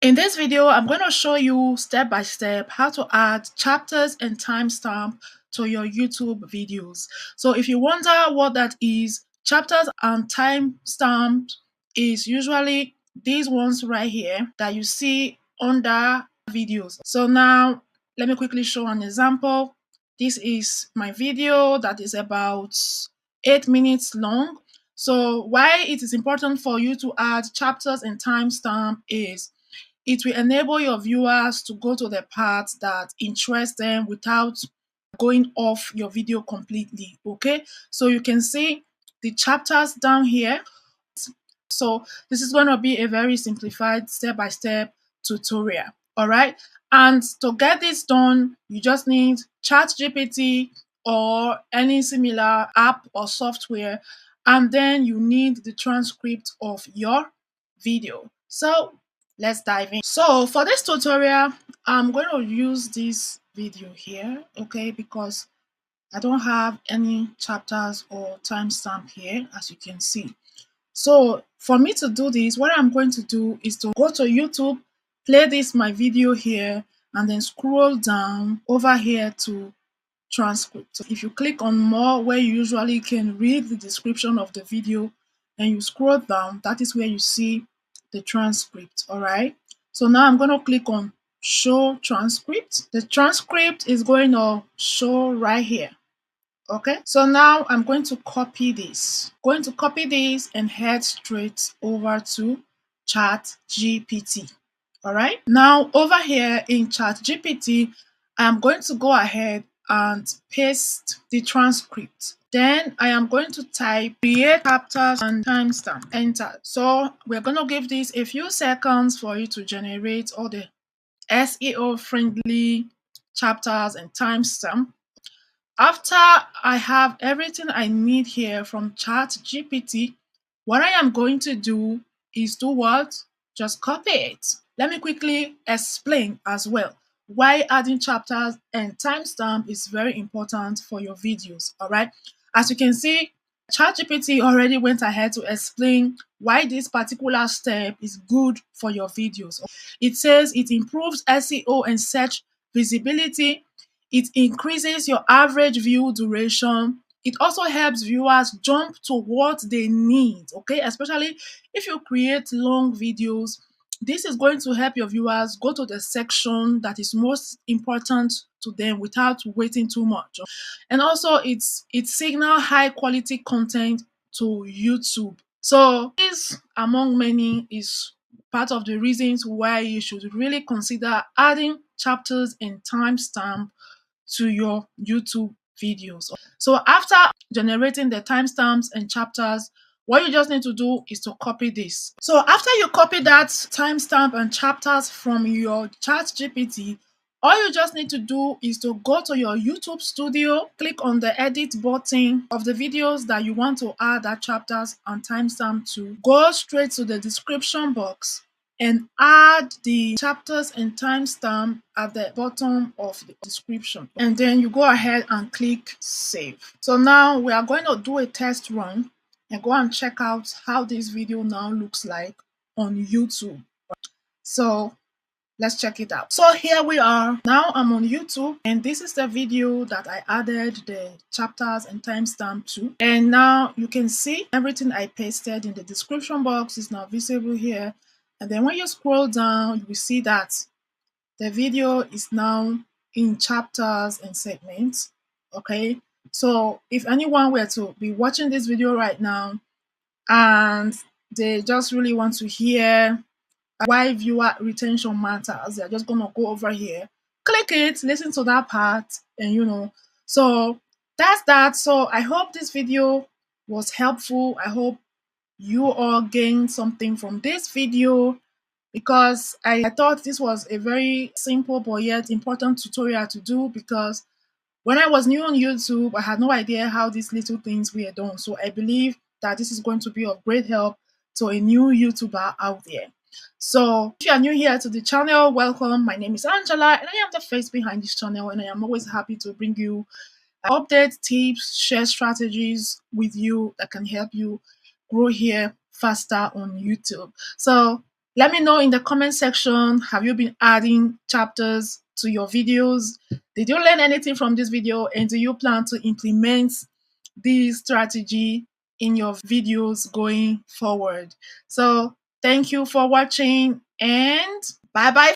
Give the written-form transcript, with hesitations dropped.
In this video, I'm going to show you step by step how to add chapters and timestamp to your YouTube videos. So if you wonder what that is, chapters and timestamp is usually these ones right here that you see under videos. So now let me quickly show an example. This is my video that is about 8 minutes long. So why it is important for you to add chapters and timestamp is it will enable your viewers to go to the parts that interest them without going off your video completely. Okay, so you can see the chapters down here. So this is going to be a very simplified step-by-step tutorial. All right, and to get this done, you just need ChatGPT or any similar app or software, and then you need the transcript of your video. So let's dive in. So for this tutorial, I'm going to use this video here, okay, because I don't have any chapters or timestamp here, as you can see. So for me to do this, what I'm going to do is to go to YouTube, play this my video here, and then scroll down over here to transcript. So if you click on more, where you usually can read the description of the video, and you scroll down, that is where you see the transcript. All right, so now I'm going to click on show transcript. The transcript is going to show right here. Okay, so now I'm going to copy this. And head straight over to ChatGPT. All right, now over here in ChatGPT, I'm going to go ahead and paste the transcript. Then I am going to type create chapters and timestamp, enter. So we're going to give this a few seconds for you to generate all the SEO friendly chapters and timestamp. After I have everything I need here from ChatGPT, what I am going to do is do what? Just copy it. Let me quickly explain as well why adding chapters and timestamp is very important for your videos. All right. As you can see, ChatGPT already went ahead to explain why this particular step is good for your videos. It says it improves SEO and search visibility. It increases your average view duration. It also helps viewers jump to what they need, okay? Especially if you create long videos, this is going to help your viewers go to the section that is most important to them without waiting too much. And also it signals high quality content to YouTube. So this, among many, is part of the reasons why you should really consider adding chapters and timestamp to your YouTube videos. So after generating the timestamps and chapters, what you just need to do is to copy this. So after you copy that timestamp and chapters from your ChatGPT, all you just need to do is to go to your YouTube studio, click on the edit button of the videos that you want to add that chapters and timestamp to, go straight to the description box and add the chapters and timestamp at the bottom of the description. And then you go ahead and click save. So now we are going to do a test run and go and check out how this video now looks like on YouTube. So let's check it out. So here we are. Now I'm on YouTube, and this is the video that I added the chapters and timestamp to. And now you can see everything I pasted in the description box is now visible here. And then when you scroll down, you will see that the video is now in chapters and segments. Okay, so if anyone were to be watching this video right now and they just really want to hear why viewer retention matters, they're just gonna go over here, click it, listen to that part, and so that's that. So I hope this video was helpful. I hope you all gained something from this video, because I thought this was a very simple but yet important tutorial to do, because when I was new on YouTube, I had no idea how these little things were done. So I believe that this is going to be of great help to a new YouTuber out there. So if you are new here to the channel, welcome. My name is Angela, and I am the face behind this channel, and I am always happy to bring you updates, tips, share strategies with you that can help you grow here faster on YouTube. So Let me know in the comment section, have you been adding chapters to your videos? Did you learn anything from this video, and do you plan to implement this strategy in your videos going forward? So thank you for watching, and bye bye.